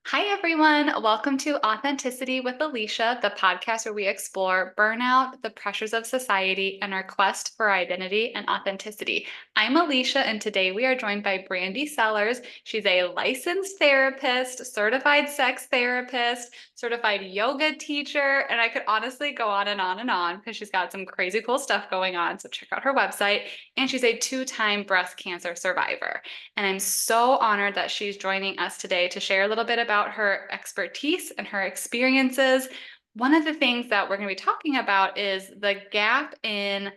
Hi, everyone. Welcome to Authenticity with Alicia, the podcast where we explore burnout, the pressures of society, and our quest for identity and authenticity. I'm Alicia, and today we are joined by Brandie Sellers. She's a licensed therapist, certified sex therapist, certified yoga teacher, and I could honestly go on and on and on because she's got some crazy cool stuff going on. So check out her website. And she's a two-time breast cancer survivor. And I'm so honored that she's joining us today to share a little bit about her expertise and her experiences. One of the things that we're going to be talking about is the gap in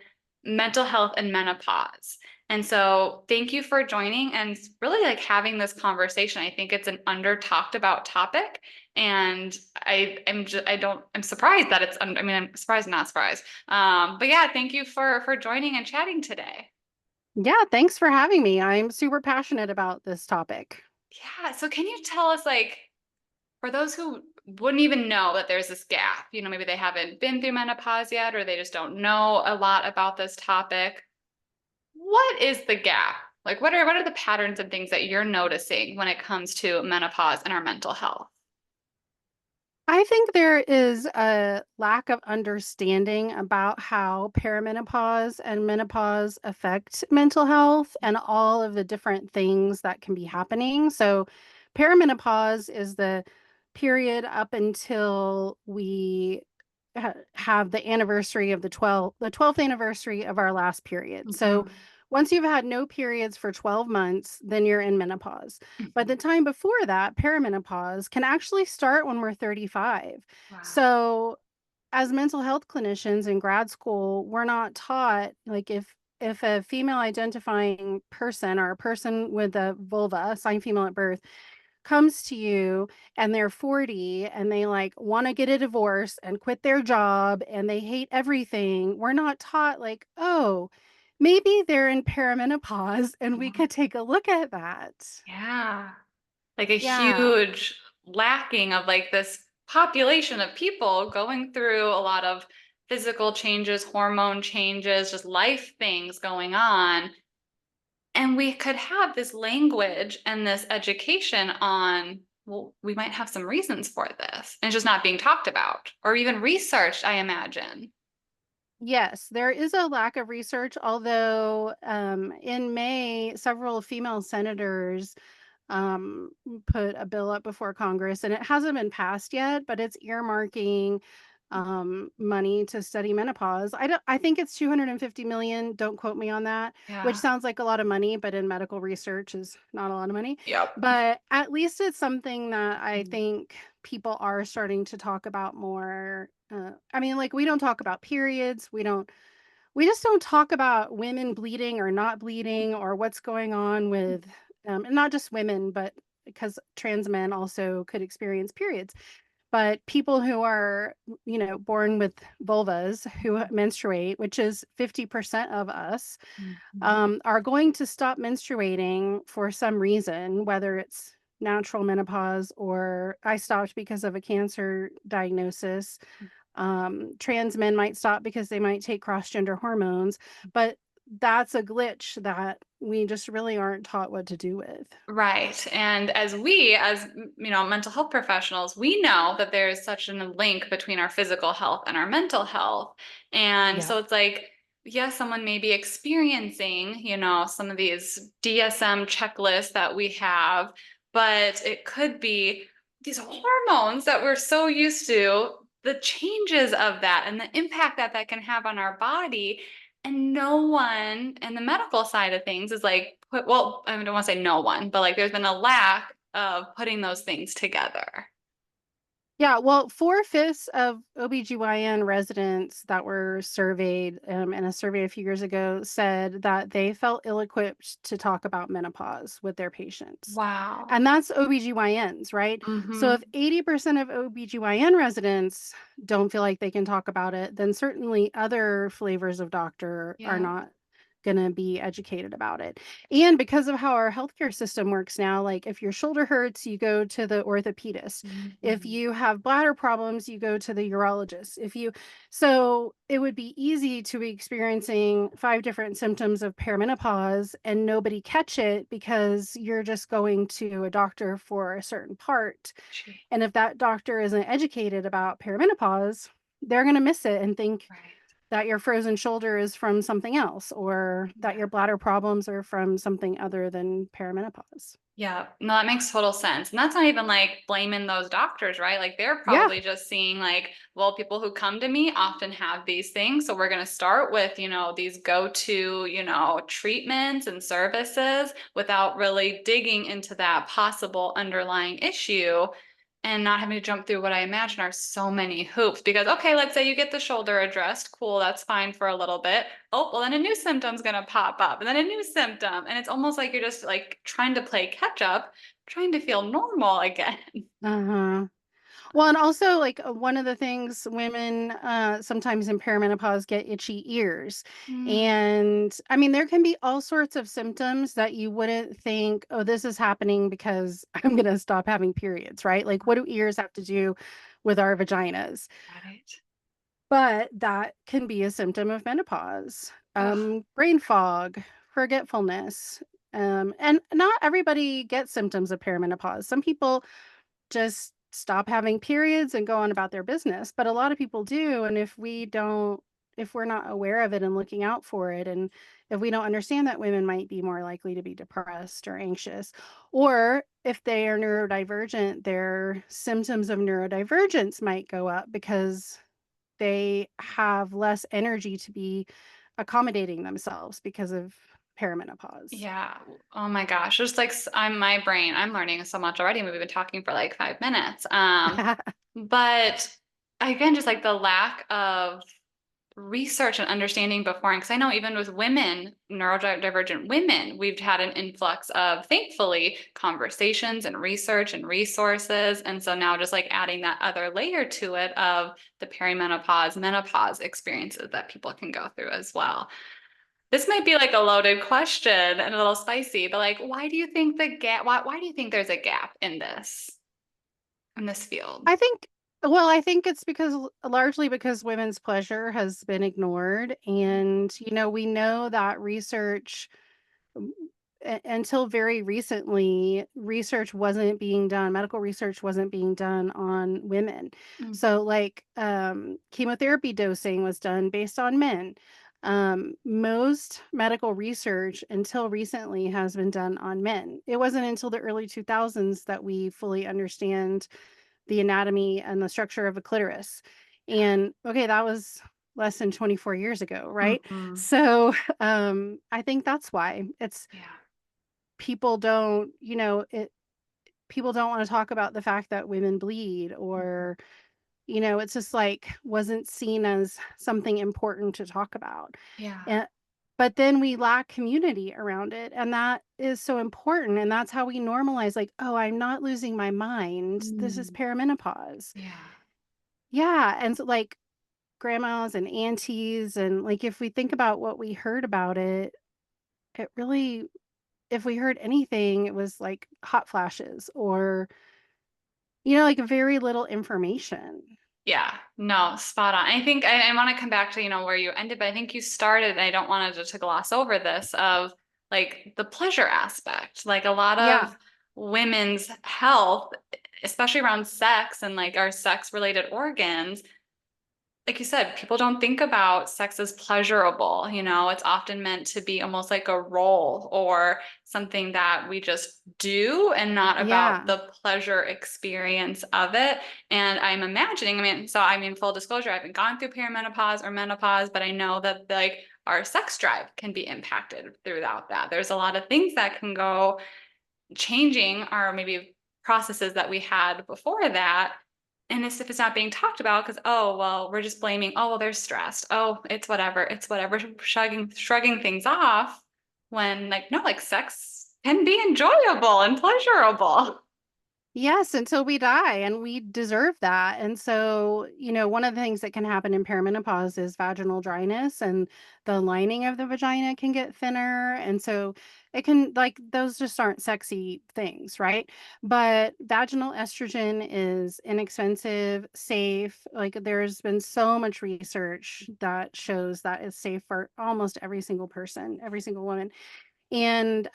mental health and menopause. And so thank you for joining and really like having this conversation. I think it's an under talked about topic. And I'm surprised that I'm surprised, not surprised. But yeah, thank you for joining and chatting today. Yeah, thanks for having me. I'm super passionate about this topic. Yeah. So can you tell us, like, for those who wouldn't even know that there's this gap, maybe they haven't been through menopause yet, or they just don't know a lot about this topic. What is the gap? Like, what are the patterns and things that you're noticing when it comes to menopause and our mental health? I think there is a lack of understanding about how perimenopause and menopause affect mental health and all of the different things that can be happening. So, perimenopause is the period up until we have the anniversary of the 12th anniversary of our last period. So, Mhm. once you've had no periods for 12 months, then you're in menopause. But the Mhm. time before that, perimenopause can actually start when we're 35. Wow. So, as mental health clinicians in grad school, we're not taught like if a female identifying person or a person with a vulva, assigned female at birth, comes to you and they're 40 and they like want to get a divorce and quit their job and they hate everything, we're not taught like, oh, maybe they're in perimenopause and we Yeah. could take a look at that. Yeah. Like a Yeah. huge lacking of like this population of people going through a lot of physical changes, hormone changes, just life things going on. And we could have this language and this education on, well, we might have some reasons for this. And it's just not being talked about or even researched, I imagine. Yes, there is a lack of research, although in May, several female senators put a bill up before Congress, and it hasn't been passed yet, but it's earmarking money to study menopause. I think it's 250 million, don't quote me on that, which Yeah. sounds like a lot of money, but in medical research is not a lot of money. Yep. But at least it's something that I Mm. think people are starting to talk about more. I mean, like we don't talk about periods, we just don't talk about women bleeding or not bleeding or what's going on with, and not just women, but because trans men also could experience periods. But people who are, born with vulvas who menstruate, which is 50% of us, Mhm. are going to stop menstruating for some reason, whether it's natural menopause or I stopped because of a cancer diagnosis. Trans men might stop because they might take cross gender hormones, but that's a glitch that we just really aren't taught what to do with. Right. And as mental health professionals, we know that there is such a link between our physical health and our mental health. And Yeah. so it's like, yes, someone may be experiencing, some of these DSM checklists that we have, but it could be these hormones that we're so used to, the changes of that and the impact that that can have on our body. And no one in the medical side of things is like, well, I don't want to say no one, but like there's been a lack of putting those things together. Yeah, well, 4/5 of OBGYN residents that were surveyed in a survey a few years ago said that they felt ill-equipped to talk about menopause with their patients. Wow. And that's OBGYNs, right? So Mm-hmm. if 80% of OBGYN residents don't feel like they can talk about it, then certainly other flavors of doctor are Yeah. not going to be educated about it. And because of how our healthcare system works now, like if your shoulder hurts, you go to the orthopedist. If Mhm. you have bladder problems, you go to the urologist. So it would be easy to be experiencing 5 different symptoms of perimenopause and nobody catch it because you're just going to a doctor for a certain part. Gee, And if that doctor isn't educated about perimenopause, they're going to miss it and think right. that your frozen shoulder is from something else or that Yeah. your bladder problems are from something other than perimenopause. Yeah, no, that makes total sense. And that's not even like blaming those doctors, right? Like they're Yeah. probably just seeing like, well, people who come to me often have these things. So we're going to start with, these go-to, treatments and services without really digging into that possible underlying issue and not having to jump through what I imagine are so many hoops. Because, okay, let's say you get the shoulder addressed. Cool, that's fine for a little bit. Oh, well, then a new symptom's gonna pop up, and then a new symptom. And it's almost like you're just like trying to play catch up, trying to feel normal again. Uh-huh. Well, and also like one of the things women sometimes in perimenopause get itchy ears. Mm, And I mean, there can be all sorts of symptoms that you wouldn't think, oh, this is happening because I'm going to stop having periods, right? Like, what do ears have to do with our vaginas? right. But that can be a symptom of menopause. Ugh, Brain fog, forgetfulness. And not everybody gets symptoms of perimenopause. Some people just stop having periods and go on about their business, but a lot of people do. And if we're not aware of it and looking out for it, and if we don't understand that women might be more likely to be depressed or anxious, or if they are neurodivergent, their symptoms of neurodivergence might go up because they have less energy to be accommodating themselves because of perimenopause. yeah. Oh my gosh. Just like I'm my brain. I'm learning so much already. We've been talking for like 5 minutes. But again, just like the lack of research and understanding before. Because I know even with women, neurodivergent women, we've had an influx of, thankfully, conversations and research and resources. And so now just like adding that other layer to it of the perimenopause, menopause experiences that people can go through as well. This might be like a loaded question and a little spicy, but like, why do you think the gap, why do you think there's a gap in this field? I think well, I think it's because largely because women's pleasure has been ignored, and, we know that research until very recently, research wasn't being done, medical research wasn't being done on women. Mm, So, like, chemotherapy dosing was done based on men. Most medical research until recently has been done on men. It wasn't until the early 2000s that we fully understand the anatomy and the structure of a clitoris. And okay, that was less than 24 years ago, right? mhm. So, I think that's why it's Yeah. people don't, people don't want to talk about the fact that women bleed, or, it's just like wasn't seen as something important to talk about. Yeah. And but then we lack community around it, and that is so important, and that's how we normalize, like, oh, I'm not losing my mind, this is Mm, perimenopause. yeah. Yeah, and so, like, grandmas and aunties, and, like, if we think about what we heard about it, it really if we heard anything, it was, like, hot flashes or, like, very little information. Yeah, no, spot on. I think I want to come back to, where you ended, but I think you started, and I don't want to gloss over this of like the pleasure aspect. Like a lot Yeah, of women's health, especially around sex and like our sex related organs, like you said, people don't think about sex as pleasurable. It's often meant to be almost like a role or something that we just do and not about yeah, the pleasure experience of it. And I'm imagining, I mean, full disclosure, I haven't gone through perimenopause or menopause, but I know that like our sex drive can be impacted throughout that. There's a lot of things that can go changing our maybe processes that we had before that. And as if it's not being talked about because, oh, well, we're just blaming, oh, well, they're stressed. Oh, it's whatever, shrugging things off when like, no, like sex can be enjoyable and pleasurable. Yes, until we die, and we deserve that. And so, one of the things that can happen in perimenopause is vaginal dryness, and the lining of the vagina can get thinner. And so it can, like, those just aren't sexy things, right? But vaginal estrogen is inexpensive, safe. Like, there's been so much research that shows that it's safe for almost every single person, every single woman. And,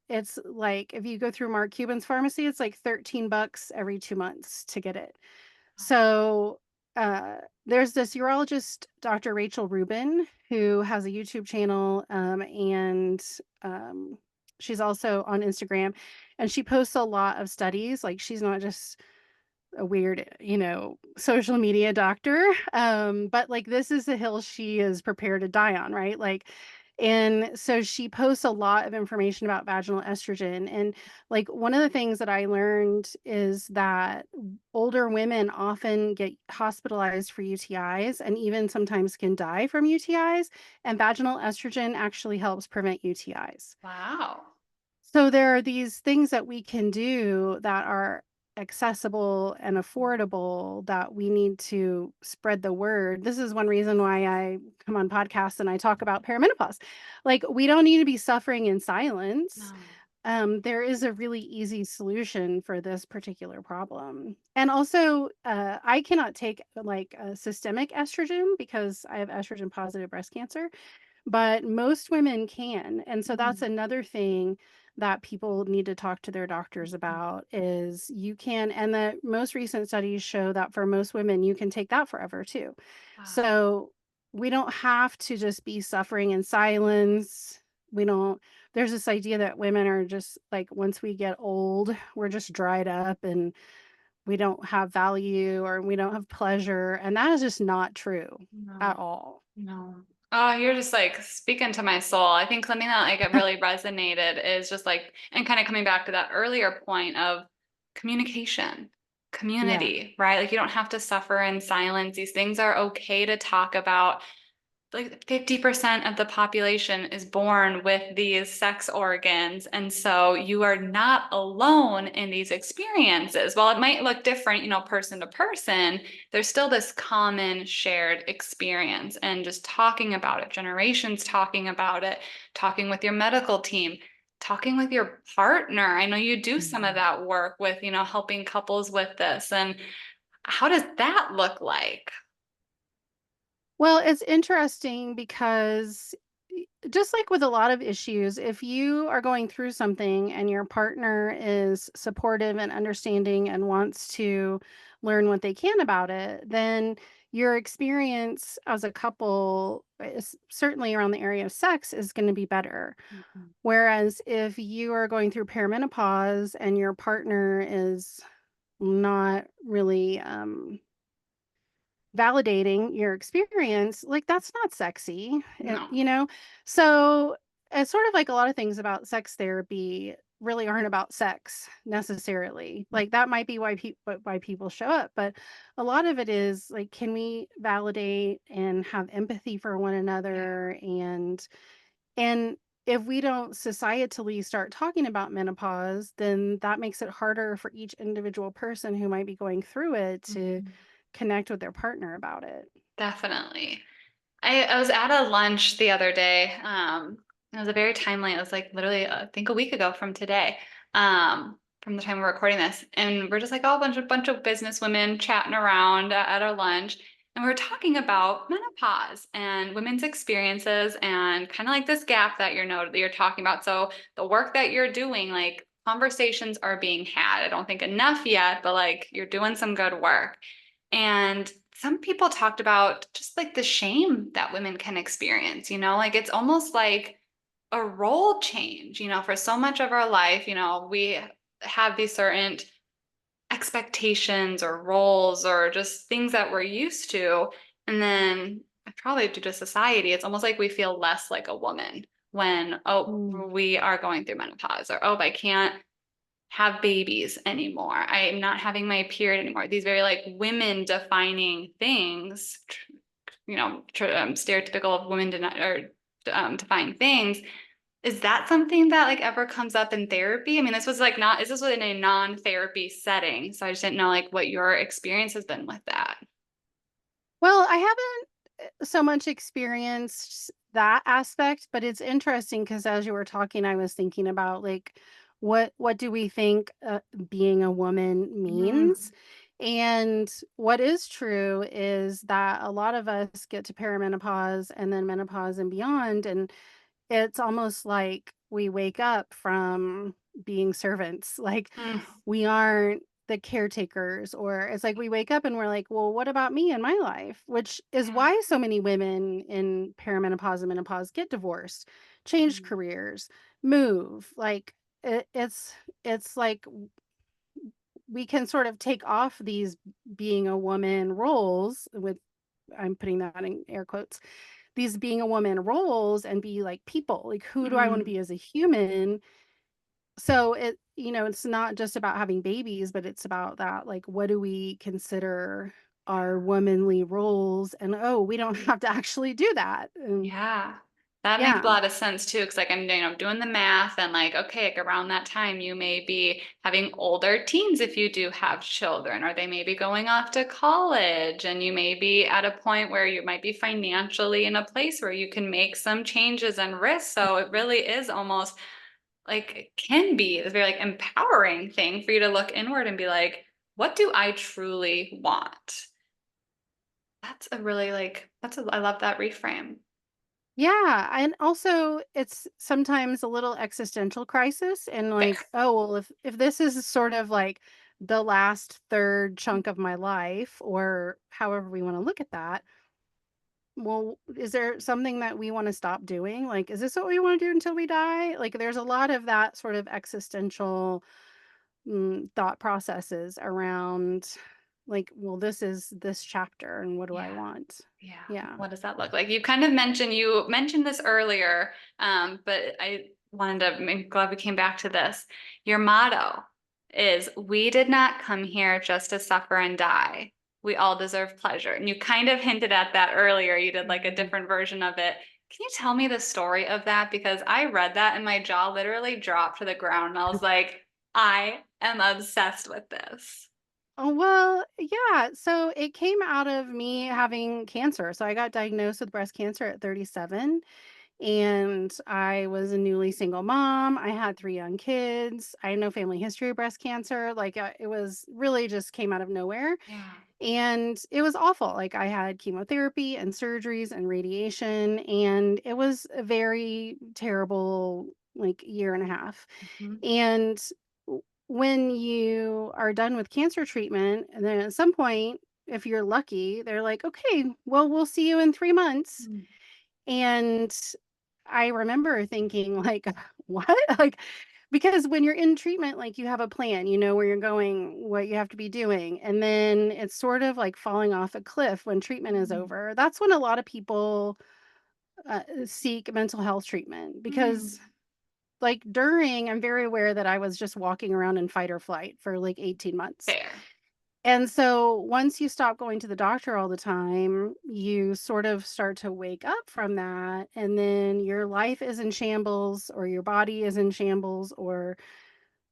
it's like if you go through Mark Cuban's pharmacy, it's like 13 bucks every 2 months to get it. So, there's this urologist, Dr. Rachel Rubin, who has a YouTube channel, and, she's also on Instagram, and she posts a lot of studies. Like, she's not just a weird, social media doctor. But like this is the hill she is prepared to die on, right? Like, and so she posts a lot of information about vaginal estrogen. And like one of the things that I learned is that older women often get hospitalized for UTIs and even sometimes can die from UTIs. And vaginal estrogen actually helps prevent UTIs. Wow. So there are these things that we can do that are accessible and affordable that we need to spread the word. This is one reason why I come on podcasts and I talk about perimenopause. Like, we don't need to be suffering in silence. No. There is a really easy solution for this particular problem. And also, I cannot take like a systemic estrogen because I have estrogen positive breast cancer, but most women can. And so that's Mhm. another thing that people need to talk to their doctors Mhm. about is you can, and the most recent studies show that for most women you can take that forever too. Wow. So we don't have to just be suffering in silence. We don't, there's this idea that women are just like once we get old we're just dried up and we don't have value or we don't have pleasure, and that is just not true No. at all. No. Oh, you're just like speaking to my soul. I think something that like it really resonated is just like, and kind of coming back to that earlier point of communication, Yeah. community, right? Like you don't have to suffer in silence. These things are okay to talk about. Like 50% of the population is born with these sex organs. And so you are not alone in these experiences. While it might look different, person to person, there's still this common shared experience. And just talking about it, generations talking about it, talking with your medical team, talking with your partner. I know you do some of Mhm. that work with, helping couples with this. And how does that look like? Well, it's interesting because just like with a lot of issues, if you are going through something and your partner is supportive and understanding and wants to learn what they can about it, then your experience as a couple is certainly around the area of sex is going to be better. Mhm. Whereas if you are going through perimenopause and your partner is not really validating your experience, like, that's not sexy, No. So, it's sort of like a lot of things about sex therapy really aren't about sex necessarily. Like, that might be why people show up, but a lot of it is, like, can we validate and have empathy for one Yeah. another? And if we don't societally start talking about menopause, then that makes it harder for each individual person who might be going through it to Mhm. connect with their partner about it. Definitely. I was at a lunch the other day. It was a very timely. It was like literally, I think a week ago from today, from the time we're recording this, and we're just like all a bunch of business women chatting around at our lunch, and we are talking about menopause and women's experiences, and kind of like this gap that you're talking about. So the work that you're doing, like conversations are being had. I don't think enough yet, but like you're doing some good work. And some people talked about just like the shame that women can experience, like it's almost like a role change, for so much of our life, we have these certain expectations or roles or just things that we're used to. And then probably due to society, it's almost like we feel less like a woman when, oh, Mm, we are going through menopause or, oh, I can't have babies anymore. I'm not having my period anymore. These very like women defining things, stereotypical of women or defining things. Is that something that like ever comes up in therapy? I mean, this was like not, is this was in a non-therapy setting? So I just didn't know like what your experience has been with that. Well, I haven't so much experienced that aspect, but it's interesting because as you were talking, I was thinking about like what do we think being a woman means? Mm, And what is true is that a lot of us get to perimenopause and then menopause and beyond, and it's almost like we wake up from being servants. Like mm, we aren't the caretakers, or it's like we wake up and we're like, well, what about me and my life? Which is yeah. why so many women in perimenopause and menopause get divorced, change Mm, careers, move. Like it's like we can sort of take off these being a woman roles with, I'm putting that in air quotes, these being a woman roles and be like people. Like who do I want to mm, be as a human? So it's not just about having babies, but it's about that, like, what do we consider our womanly roles? And, oh, we don't have to actually do that. And yeah. That makes a yeah. lot of sense too, because like I'm, doing the math and like, okay, like around that time you may be having older teens if you do have children, or they may be going off to college, and you may be at a point where you might be financially in a place where you can make some changes and risks. So it really is almost like it can be a very like empowering thing for you to look inward and be like, what do I truly want? That's a really like I love that reframe. Yeah, and also it's sometimes a little existential crisis and like, Fair. oh, well, if this is sort of like the last third chunk of my life, or however we want to look at that, well, is there something that we want to stop doing? Like, is this what we want to do until we die? Like, there's a lot of that sort of existential thought processes around, like, well, this is this chapter, and what do I Yeah. want? Yeah. Yeah. What does that look like? You mentioned this earlier, but I'm glad we came back to this. Your motto is we did not come here just to suffer and die. We all deserve pleasure. And you kind of hinted at that earlier. You did like a Mhm. different version of it. Can you tell me the story of that? Because I read that and my jaw literally dropped to the ground. And I was like, I am obsessed with this. Oh, well, yeah. So it came out of me having cancer. So I got diagnosed with breast cancer at 37, and I was a newly single mom. I had 3 young kids. I had no family history of breast cancer. Like it was really just came out of nowhere. Yeah. And it was awful. Like I had chemotherapy and surgeries and radiation, and it was a very terrible like year and a half. Mhm. And when you are done with cancer treatment, and then at some point, if you're lucky, they're like, okay, well, we'll see you in 3 months. Mm. And I remember thinking, like, what? Like, because when you're in treatment, like, you have a plan, you know where you're going, what you have to be doing. And then it's sort of like falling off a cliff when treatment is Mm. over. That's when a lot of people seek mental health treatment because, Mm. like, I'm very aware that I was just walking around in fight or flight for like 18 months. Fair. And so once you stop going to the doctor all the time, you sort of start to wake up from that. And then your life is in shambles, or your body is in shambles, or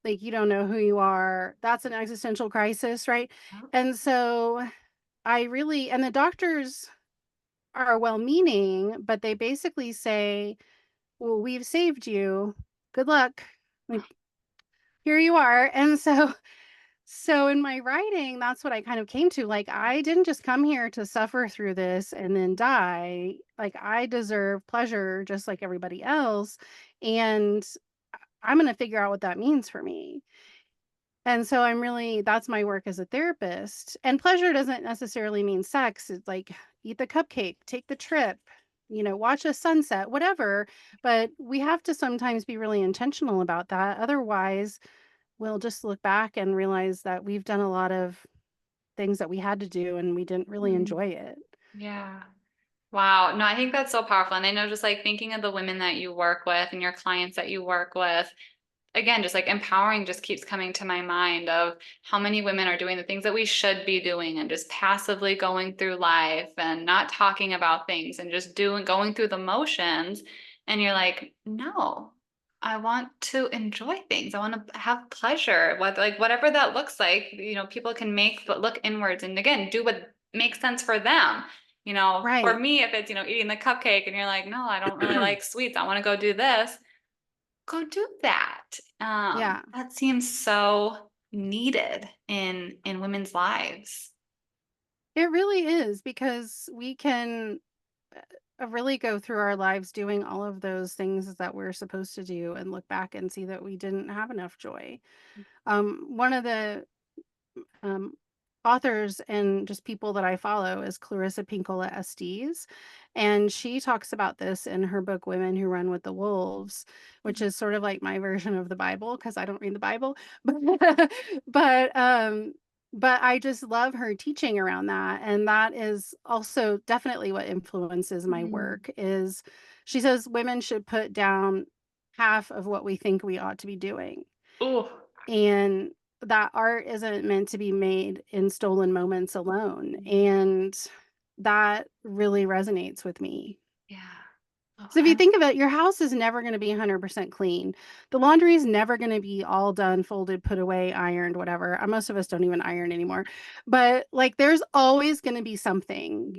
like you don't know who you are. That's an existential crisis, right? Oh, And so and the doctors are well meaning, but they basically say, well, we've saved you. Good luck. Like, here you are. And so in my writing, that's what I kind of came to. Like, I didn't just come here to suffer through this and then die. Like, I deserve pleasure just like everybody else. And I'm going to figure out what that means for me. And so that's my work as a therapist. And pleasure doesn't necessarily mean sex. It's like eat the cupcake, take the trip, watch a sunset, whatever. But we have to sometimes be really intentional about that. Otherwise, we'll just look back and realize that we've done a lot of things that we had to do and we didn't really mm, enjoy it. yeah. Wow. No, I think that's so powerful. And I know just like thinking of the women that you work with and your clients that you work with, again, just like empowering just keeps coming to my mind of how many women are doing the things that we should be doing and just passively going through life and not talking about things and just going through the motions. And you're like, no, I want to enjoy things. I want to have pleasure, whatever that looks like, people can make, but look inwards and again, do what makes sense for them. For Right. me, if it's, eating the cupcake and you're like, no, I don't really like sweets. I want to go do this. Go do that. Yeah. That seems so needed in women's lives. It really is because we can really go through our lives doing all of those things that we're supposed to do and look back and see that we didn't have enough joy. One of the um, authors and just people that I follow is Clarissa Pinkola Estes. And she talks about this in her book, Women Who Run with the Wolves, which is sort of like my version of the Bible because I don't read the Bible. But, but I just love her teaching around that. And that is also definitely what influences my Mm. work is she says women should put down half of what we think we ought to be doing Ooh, and that art isn't meant to be made in stolen moments alone, and that really resonates with me. yeah. Oh, So if you think of it, your house is never gonna be 100% clean. The laundry is never gonna be all done, folded, put away, ironed, whatever. Most of us don't even iron anymore. But, like, there's always gonna be something,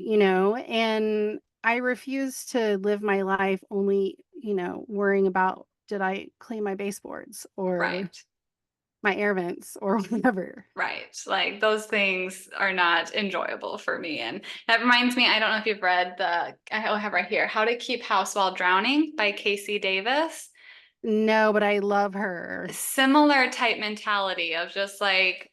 and I refuse to live my life only, worrying about, "Did I clean my baseboards?" or right. my air vents or whatever. Right. Like those things are not enjoyable for me. And that reminds me, I don't know if you've read I have right here, How to Keep House While Drowning by Casey Davis. No, but I love her. Similar type mentality of just like,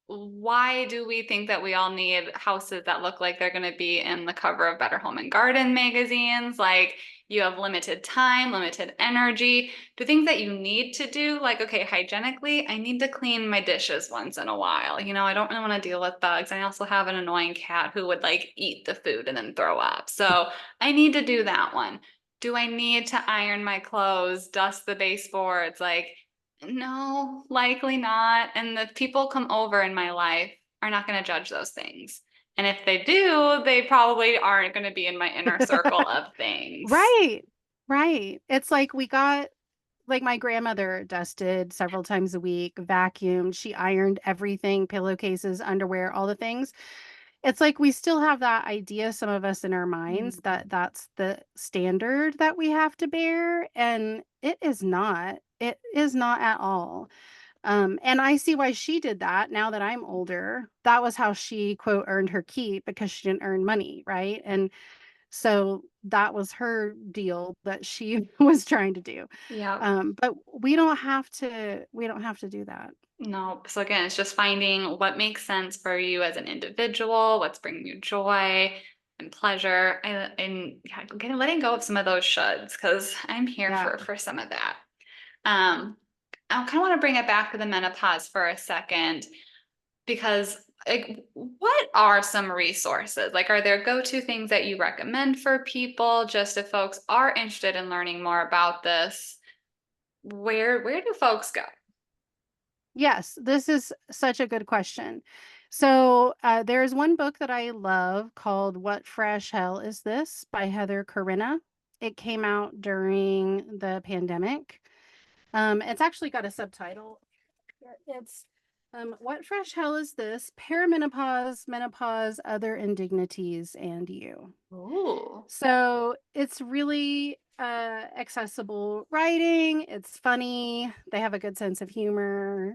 why do we think that we all need houses that look like they're going to be in the cover of Better Home and Garden magazines? Like you have limited time, limited energy. Do things that you need to do, like, okay, hygienically, I need to clean my dishes once in a while. I don't really want to deal with bugs. I also have an annoying cat who would like eat the food and then throw up. So I need to do that one. Do I need to iron my clothes, dust the baseboards? Like, no, likely not. And the people come over in my life are not going to judge those things. And if they do, they probably aren't going to be in my inner circle of things. Right. Right. It's like my grandmother dusted several times a week, vacuumed, she ironed everything, pillowcases, underwear, all the things. It's like we still have that idea, some of us in our minds, Mhm. that that's the standard that we have to bear, and it is not. It is not at all. And I see why she did that now that I'm older. That was how she, quote, "earned her keep" because she didn't earn money, right? And so that was her deal that she was trying to do. Yeah. But we don't have to do that. No. So again, it's just finding what makes sense for you as an individual, what's bringing you joy and pleasure, and yeah, kind of letting go of some of those shoulds because I'm here Yeah. for some of that. Um, I kind of want to bring it back to the menopause for a second. Because like what are some resources? Like are there go-to things that you recommend for people just if folks are interested in learning more about this? Where do folks go? Yes, this is such a good question. So, there's one book that I love called What Fresh Hell Is This by Heather Corinna. It came out during the pandemic. It's actually got a subtitle. It's What Fresh Hell Is This? Perimenopause, Menopause, Other Indignities, and You. Ooh. So it's really accessible writing. It's funny. They have a good sense of humor.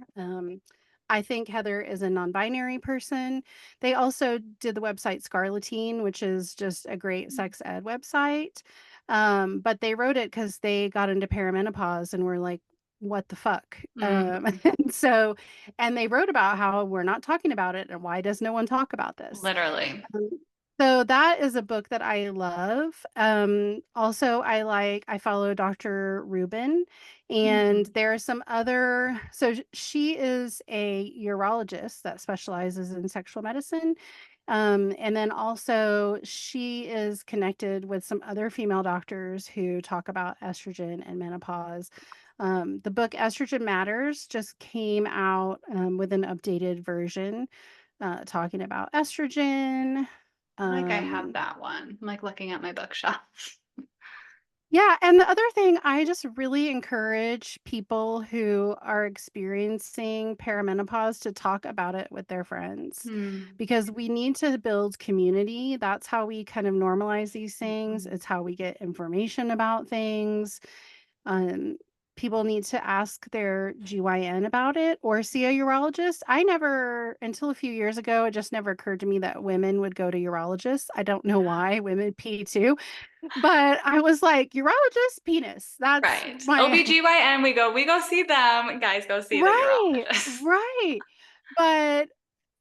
I think Heather is a non-binary person. They also did the website Scarletine, which is just a great sex ed website. But they wrote it because they got into perimenopause and were like, what the fuck? Mhm. And so, and they wrote about how we're not talking about it and why does no one talk about this? Literally. Um, so that is a book that I love. Also, I follow Dr. Rubin, and Mhm. there are some other. So she is a urologist that specializes in sexual medicine. And then also she is connected with some other female doctors who talk about estrogen and menopause. The book Estrogen Matters just came out with an updated version talking about estrogen. I feel like I have Um, that one. I'm like looking at my bookshelf. Yeah, and the other thing, I just really encourage people who are experiencing perimenopause to talk about it with their friends Hmm. because we need to build community. That's how we kind of normalize these things. Mhm. It's how we get information about things. Um, People need to ask their GYN about it or see a urologist. I never, until a few years ago, it just never occurred to me that women would go to urologists. I don't know Yeah. why women pee too, but I was like, urologist, penis. That's Right. my OBGYN, we go see them. Guys, go see the right, urologist. right. But,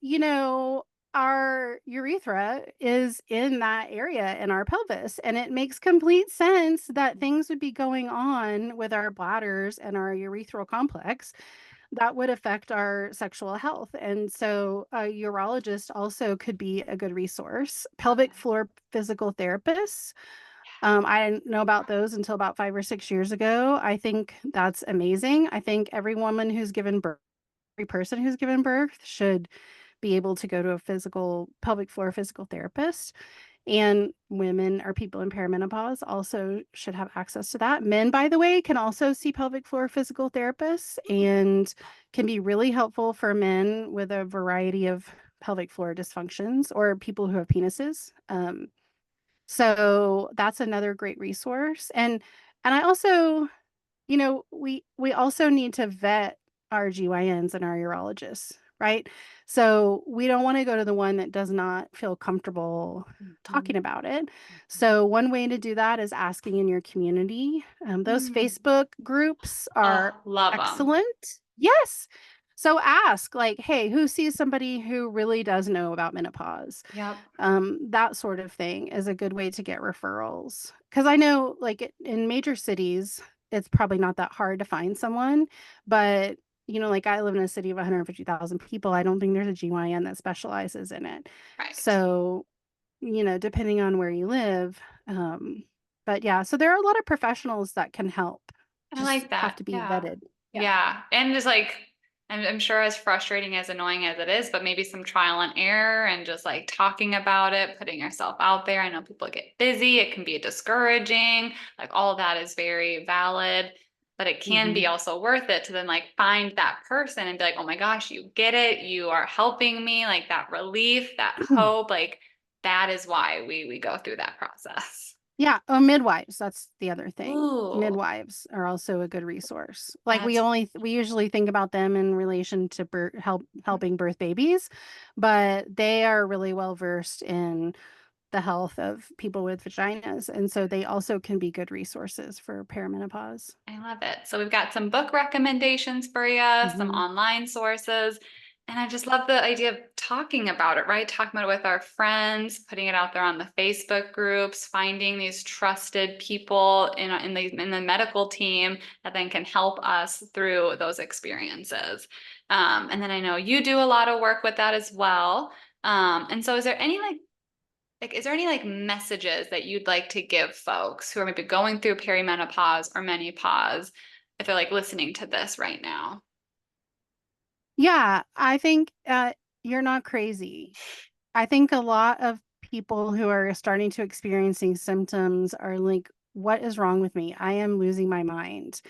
you know, our urethra is in that area in our pelvis, and it makes complete sense that things would be going on with our bladders and our urethral complex that would affect our sexual health. And so a urologist also could be a good resource. Love Pelvic it. floor physical therapists. I didn't know about those until about 5 or 6 years ago. I think that's amazing. I think every woman who's given birth, every person who's given birth should be able to go to a physical pelvic floor physical therapist. And women or people in perimenopause also should have access to that. Men, by the way, can also see pelvic floor physical therapists and can be really helpful for men with a variety of pelvic floor dysfunctions or people who have penises. So that's another great resource. And I also, we also need to vet our GYNs and our urologists, right? So we don't want to go to the one that does not feel comfortable talking Mhm. about it. Mhm. So one way to do that is asking in your community. Those Mm. Facebook groups are Love them. excellent. Yes. So ask, like, hey, who sees somebody who really does know about menopause? Yep. That sort of thing is a good way to get referrals. Because I know, like, in major cities, it's probably not that hard to find someone. But, like I live in a city of 150,000 people. I don't think there's a GYN that specializes in it. Right. So, depending on where you live. But yeah, so there are a lot of professionals that can help, I just like have that. to be Yeah. vetted. Yeah. Yeah. And just like, I'm sure as frustrating, as annoying as it is, but maybe some trial and error and just like talking about it, putting yourself out there. I know people get busy. It can be discouraging. Like all of that is very valid, but it can be Hmm. also worth it to then like find that person and be like, oh my gosh, you get it. You are helping me. Like that relief, that hope, like that is why we go through that process. Yeah, oh, midwives, that's the other thing. Ooh, Midwives are also a good resource. Like that's we usually think about them in relation to helping birth babies, but they are really well versed in the health of people with vaginas, and so they also can be good resources for perimenopause. I love it. So we've got some book recommendations for you, some Hmm. online sources, and I just love the idea of talking about it, right? Talking about it with our friends, putting it out there on the Facebook groups, finding these trusted people in the medical team that then can help us through those experiences. And then I know you do a lot of work with that as well. And so is there any is there any like messages that you'd like to give folks who are maybe going through perimenopause or menopause if they're like listening to this right now? Yeah, I think you're not crazy. I think a lot of people who are starting to experiencing symptoms are like, what is wrong with me? I am losing my mind.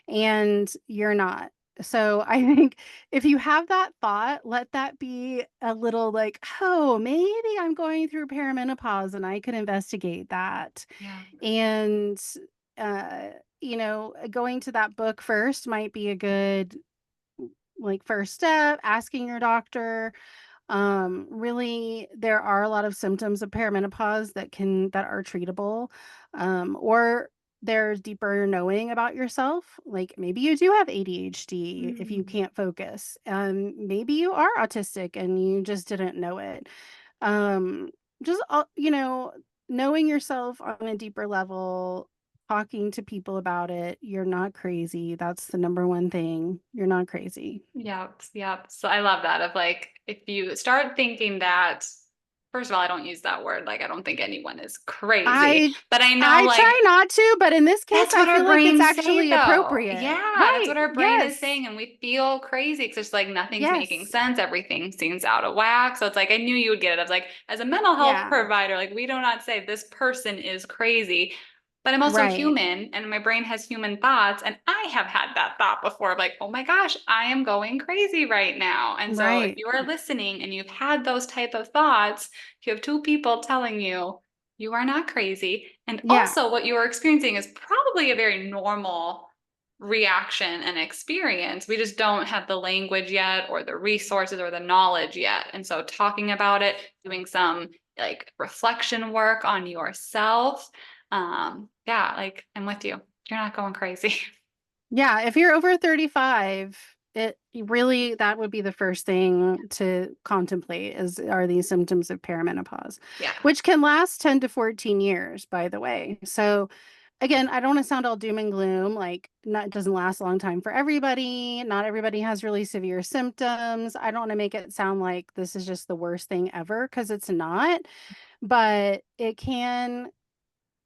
And you're not. So I think if you have that thought, let that be a little like, oh, maybe I'm going through perimenopause and I could investigate that. Yeah. And, uh, going to that book first might be a good like first step, asking your doctor. Really, there are a lot of symptoms of perimenopause that are treatable, or there's deeper knowing about yourself. Like maybe you do have ADHD if you Mm. can't focus, and maybe you are autistic and you just didn't know it. Um, just knowing yourself on a deeper level, talking to people about it. You're not crazy. That's the number one thing. You're not crazy. Yep, yep. So I love that of like if you start thinking that, first of all, I don't use that word. Like I don't think anyone is crazy, I but I know I like try not to, but in this case, that's I what feel our like it's brains say actually though. appropriate. Yeah, that's Right. what our brain is Yes. saying. And we feel crazy because it's like nothing's making Yes. sense. Everything seems out of whack. So it's like I knew you would get it. I was like, as a mental health Yeah. provider, like we do not say this person is crazy. but I'm also Right. human and my brain has human thoughts. And I have had that thought before, like, oh my gosh, I am going crazy right now. And so if Right. you are listening and you've had those type of thoughts, you have two people telling you you are not crazy. And Yeah. also what you are experiencing is probably a very normal reaction and experience. We just don't have the language yet or the resources or the knowledge yet. And so talking about it, doing some like reflection work on yourself. Yeah, like I'm with you. You're not going crazy. Yeah, if you're over 35, it really that would be the first thing to contemplate is are these symptoms of perimenopause, Yeah. which can last 10 to 14 years, by the way. So again, I don't want to sound all doom and gloom, like not it doesn't last a long time for everybody. Not everybody has really severe symptoms. I don't want to make it sound like this is just the worst thing ever because it's not, but it can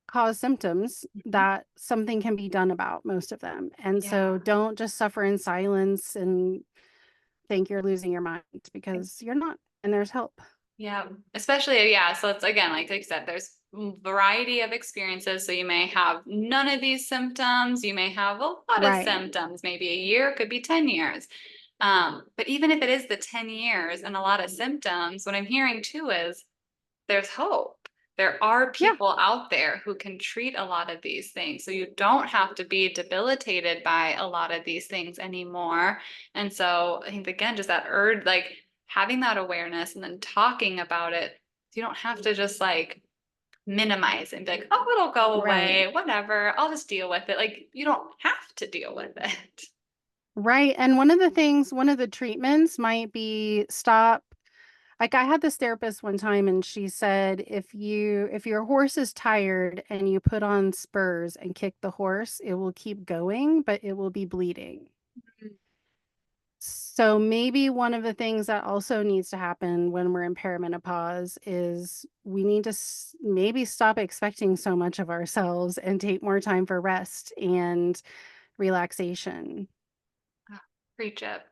cause symptoms Mhm. that something can be done about most of them. And so Yeah. don't just suffer in silence and think you're losing your mind because you're not, and there's help. Yeah, especially yeah. So it's again, like you said, there's variety of experiences. So you may have none of these symptoms. You may have a lot of Right. symptoms. Maybe a year, could be 10 years. But even if it is the 10 years and a lot of symptoms, what I'm hearing too is there's hope. There are Yeah. people out there who can treat a lot of these things. So you don't have to be debilitated by a lot of these things anymore. And so I think again, just that urge, like having that awareness and then talking about it. You don't have to just like minimize and be like, oh, it'll go Right. away, whatever. I'll just deal with it. Like you don't have to deal with it. Right. And one of the things, one of the treatments might be stop. Like I had this therapist one time and she said if your horse is tired and you put on spurs and kick the horse, it will keep going, but it will be bleeding. So maybe one of the things that also needs to happen when we're in perimenopause is we need to maybe stop expecting so much of ourselves and take more time for rest and relaxation. Preach it.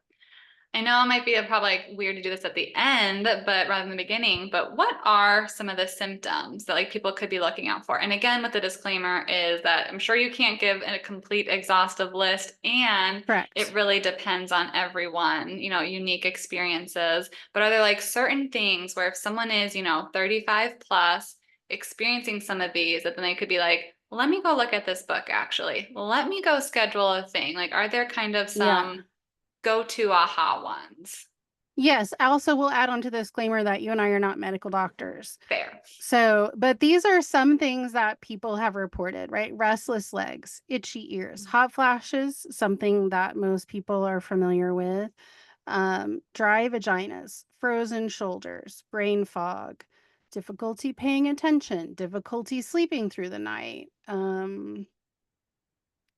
I know it might be probably like weird to do this at the end, but rather than the beginning, but what are some of the symptoms that like people could be looking out for? And again, with the disclaimer is that I'm sure you can't give a complete exhaustive list and it Correct. really depends on everyone, unique experiences. But are there like certain things where if someone is, 35 plus experiencing some of these, that then they could be like, let me go look at this book actually. Let me go schedule a thing. Like, are there kind of Yeah. some go-to aha ones? Yes. I also will add on to the disclaimer that you and I are not medical doctors. Fair. So, but these are some things that people have reported, right? Restless legs, itchy ears, hot flashes, something that most people are familiar with, dry vaginas, frozen shoulders, brain fog, difficulty paying attention, difficulty sleeping through the night. I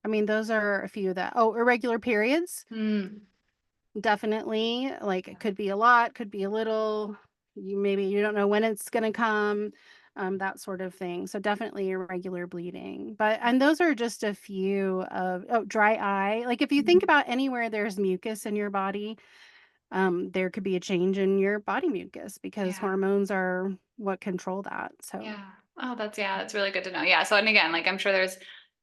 mean, those are a few that, oh, irregular periods. Mm, Definitely, like it could be a lot, could be a little. You don't know when it's going to come, that sort of thing. So definitely irregular bleeding. But and those are just a few of dry eye. Like if you think mm, about anywhere there's mucus in your body, there could be a change in your body mucus because yeah. hormones are what control that. So Yeah. Oh, that's really good to know. Yeah. So, and again, like I'm sure there's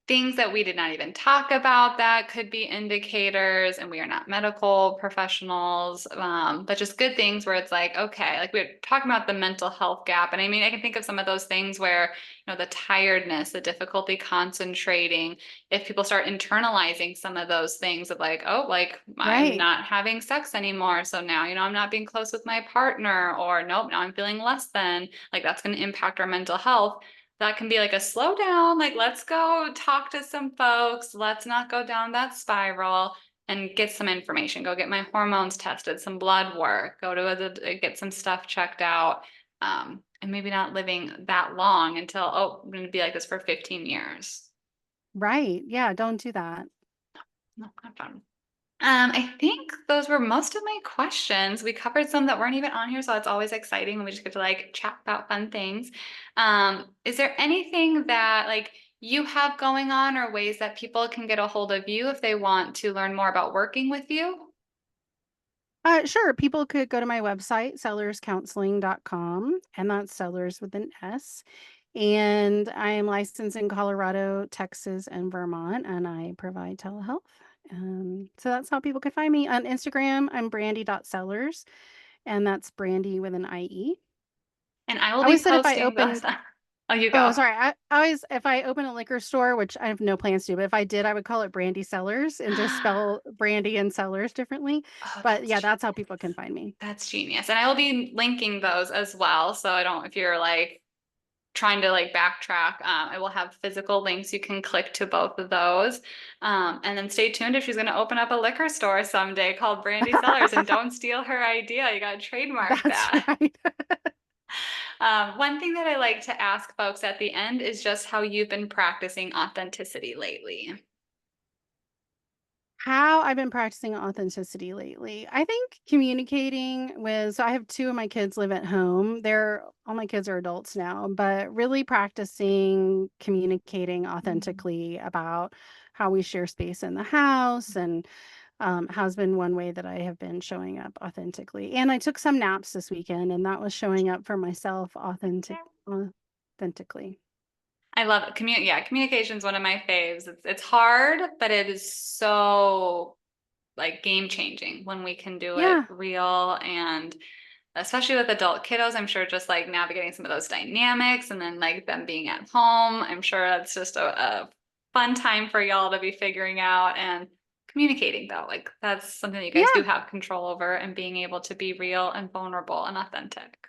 things that we did not even talk about that could be indicators, and we are not medical professionals, but just good things where it's like, okay, like we we're talking about the mental health gap. And I mean, I can think of some of those things where, the tiredness, the difficulty concentrating, if people start internalizing some of those things of like, oh, like I'm right, not having sex anymore. So now, I'm not being close with my partner, or nope, now I'm feeling less than like that's going to impact our mental health. That can be like a slow down, like let's go talk to some folks, let's not go down that spiral and get some information, go get my hormones tested, some blood work, go to get some stuff checked out, and maybe not living that long until, oh, I'm going to be like this for 15 years. right. Yeah, don't do that. No, not fun. I think those were most of my questions. We covered some that weren't even on here, so it's always exciting when we just get to like chat about fun things. Is there anything that like you have going on or ways that people can get a hold of you if they want to learn more about working with you? Sure. People could go to my website, sellerscounseling.com, and that's sellers with an S. And I am licensed in Colorado, Texas, and Vermont, and I provide telehealth. So that's how people can find me. On Instagram, I'm Brandie.sellers, and that's Brandie with an IE. And I will I be always said if I posting those. opened, Oh, you oh, go. sorry, I always, if I open a liquor store, which I have no plans to, but if I did, I would call it Brandie Sellers and just spell Brandy and Sellers differently. Oh, But yeah, that's how people can find me. that's genius. And I will be linking those as well. So I don't, if you're like trying to like backtrack, I will have physical links you can click to both of those. And then stay tuned if she's going to open up a liquor store someday called Brandie Sellers, and don't steal her idea. You got to trademark That's that. right. One thing that I like to ask folks at the end is just how you've been practicing authenticity lately. How I've been practicing authenticity lately. I think communicating with, so I have 2 of my kids live at home. They're all my kids are adults now, but really practicing communicating Mm. authentically about how we share space in the house and has been one way that I have been showing up authentically. And I took some naps this weekend, and that was showing up for myself authentically. I love it. Yeah, communication is one of my faves. It's hard, but it is so like game changing when we can do it Yeah. real, and especially with adult kiddos, I'm sure just like navigating some of those dynamics and then like them being at home, I'm sure that's just a fun time for y'all to be figuring out and communicating though. Like that's something that you guys do Yeah. have control over, and being able to be real and vulnerable and authentic.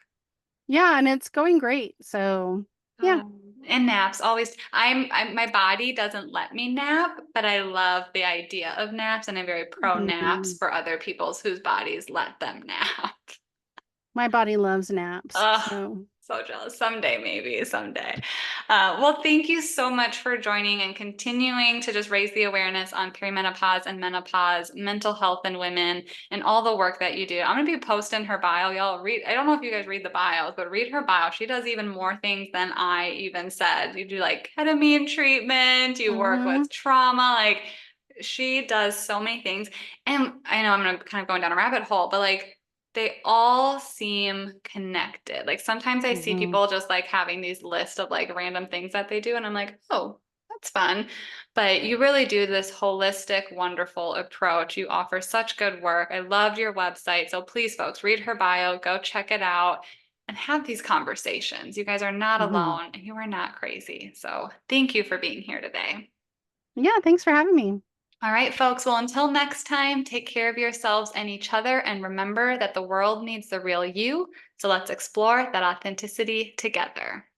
Yeah, and it's going great. So, yeah. And naps always. My body doesn't let me nap, but I love the idea of naps, and I'm very pro naps Mhm. for other people's whose bodies let them nap. My body loves naps, Oh, so so jealous. Someday, maybe someday. Well, thank you so much for joining and continuing to just raise the awareness on perimenopause and menopause, mental health in women, and all the work that you do. I'm going to be posting her bio. Y'all read, I don't know if you guys read the bios, but read her bio. She does even more things than I even said. You do like ketamine treatment, you work mhm, with trauma, like she does so many things. And I know I'm gonna kind of going down a rabbit hole, but like they all seem connected. Like sometimes I see mhm, people just like having these lists of like random things that they do, and I'm like, oh, that's fun. But you really do this holistic, wonderful approach. You offer such good work. I loved your website. So please, folks, read her bio, go check it out, and have these conversations. You guys are not mhm. alone, and you are not crazy. So thank you for being here today. Yeah, thanks for having me. All right, folks. Well, until next time, take care of yourselves and each other. And remember that the world needs the real you. So let's explore that authenticity together.